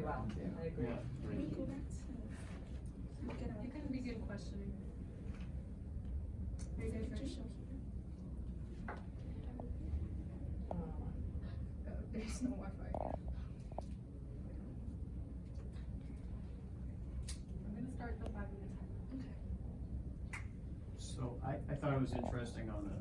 very well. I agree. Yeah. Can we go back to It can be good questioning. Are you guys ready? There's no Wi-Fi. I'm gonna start the 5-minute timer. Okay. So I thought it was interesting on the,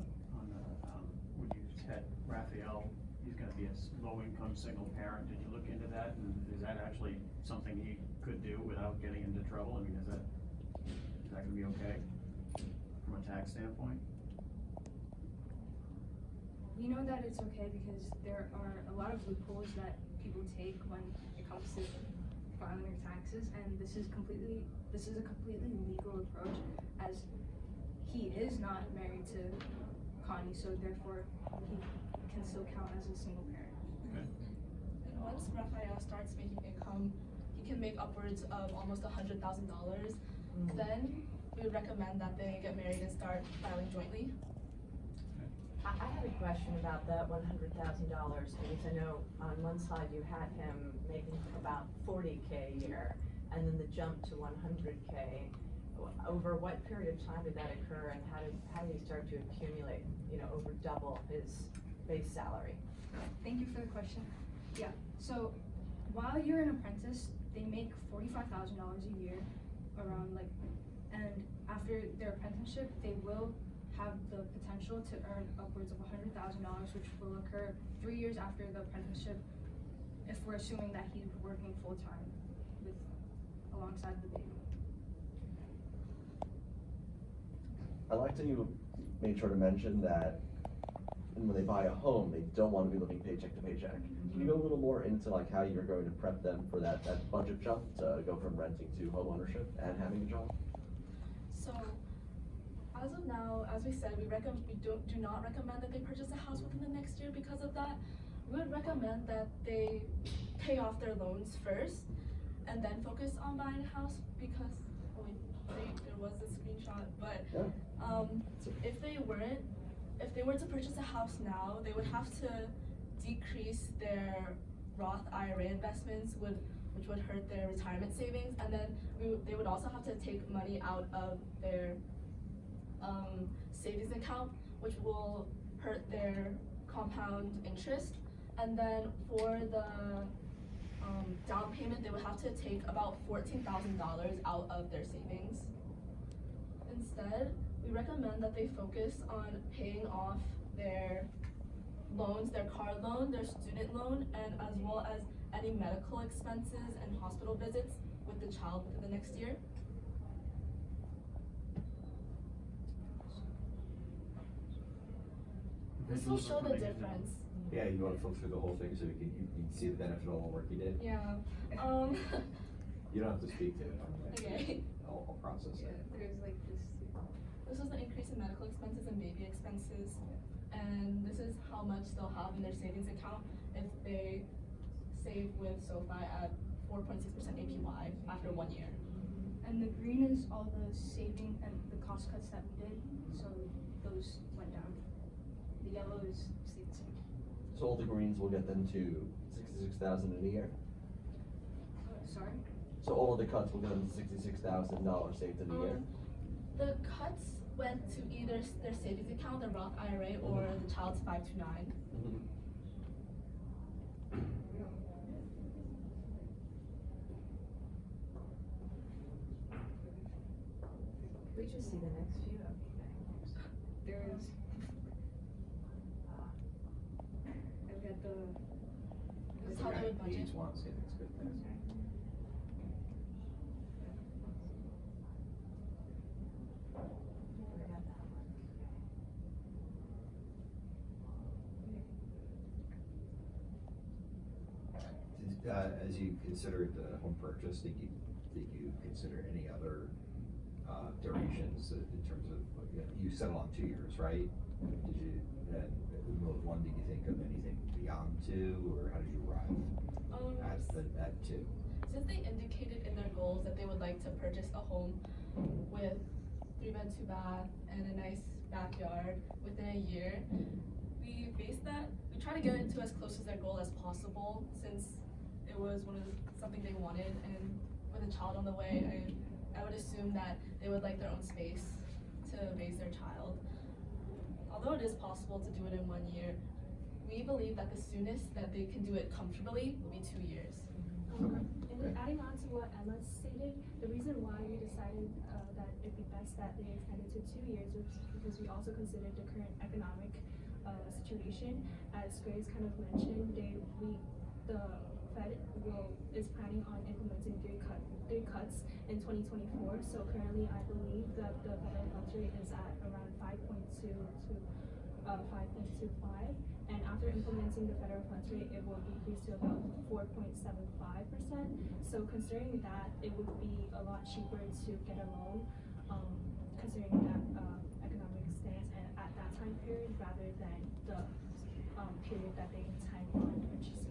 when you had Raphael, he's gonna be a low-income single parent. Did you look into that? And is that actually something he could do without getting into trouble? I mean, is that gonna be okay from a tax standpoint? We know that it's okay because there are a lot of loopholes that people take when it comes to filing their taxes, and this is a completely legal approach, as he is not married to Connie, so therefore he can still count as a single parent. Okay. And once Raphael starts making income, he can make upwards of almost $100,000. Then we would recommend that they get married and start filing jointly. I have a question about that $100,000 because I know on one side you had him making about $40K a year, and then the jump to $100K. Over what period of time did that occur, and how did he start to accumulate, over double his base salary? Thank you for the question. Yeah, so while you're an apprentice, they make $45,000 a year around, and after their apprenticeship, they will have the potential to earn upwards of $100,000, which will occur 3 years after the apprenticeship, if we're assuming that he's working full-time alongside the baby. I liked that you made sure to mention that when they buy a home, they don't want to be living paycheck to paycheck. Can you go a little more into how you're going to prep them for that budget jump to go from renting to home ownership and having a job? So, as of now, as we said, we do not recommend that they purchase a house within the next year because of that. We would recommend that they pay off their loans first and then focus on buying a house because, there was a screenshot, but if they were to purchase a house now, they would have to decrease their Roth IRA investments, which would hurt their retirement savings, and then they would also have to take money out of their savings account, which will hurt their compound interest. And then for the down payment, they would have to take about $14,000 out of their savings. Instead, we recommend that they focus on paying off their loans, their car loan, their student loan, and as well as any medical expenses and hospital visits with the child within the next year. This will show the difference. Yeah, you want to flip through the whole thing so you can see the benefit of all the work you did? Yeah. You don't have to speak to it. Okay. I'll process it. There's this. This is the increase in medical expenses and baby expenses, and this is how much they'll have in their savings account if they save with SoFi at 4.6% APY after 1 year. And the green is all the saving and the cost cuts that we did, so those went down. The yellow is stayed the same. So all the greens will get them to $66,000 in a year. Sorry? So all of the cuts will get them to $66,000 saved in a year. The cuts went to either their savings account, their Roth IRA, or the child's 529. We just see the next few. There is. I've got the. This is how they would budget. Each one savings, good things. As you considered the home purchase, did you consider any other durations in terms of, you settled on 2 years, right? Did you, and with one, did you think of anything beyond 2, or how did you arrive at 2? Since they indicated in their goals that they would like to purchase a home with 3-bed, 2-bath, and a nice backyard within a year, we try to get it to as close as their goal as possible, since it would was something they wanted, and with a child on the way, I would assume that they would like their own space to raise their child. Although it is possible to do it in 1 year, we believe that the soonest that they can do it comfortably will be 2 years. Okay. And adding on to what Emma stated, the reason why we decided that it'd be best that they extended to 2 years was because we also considered the current economic situation. As Grace kind of mentioned, the Fed is planning on implementing three cuts in 2024. So currently, I believe that the federal funds rate is at around 5.2 to 5.25, and after implementing the federal funds rate, it will decrease to about 4.75%. So considering that, it would be a lot cheaper to get a loan, considering that economic stance and at that time period rather than the period that they intend on purchasing.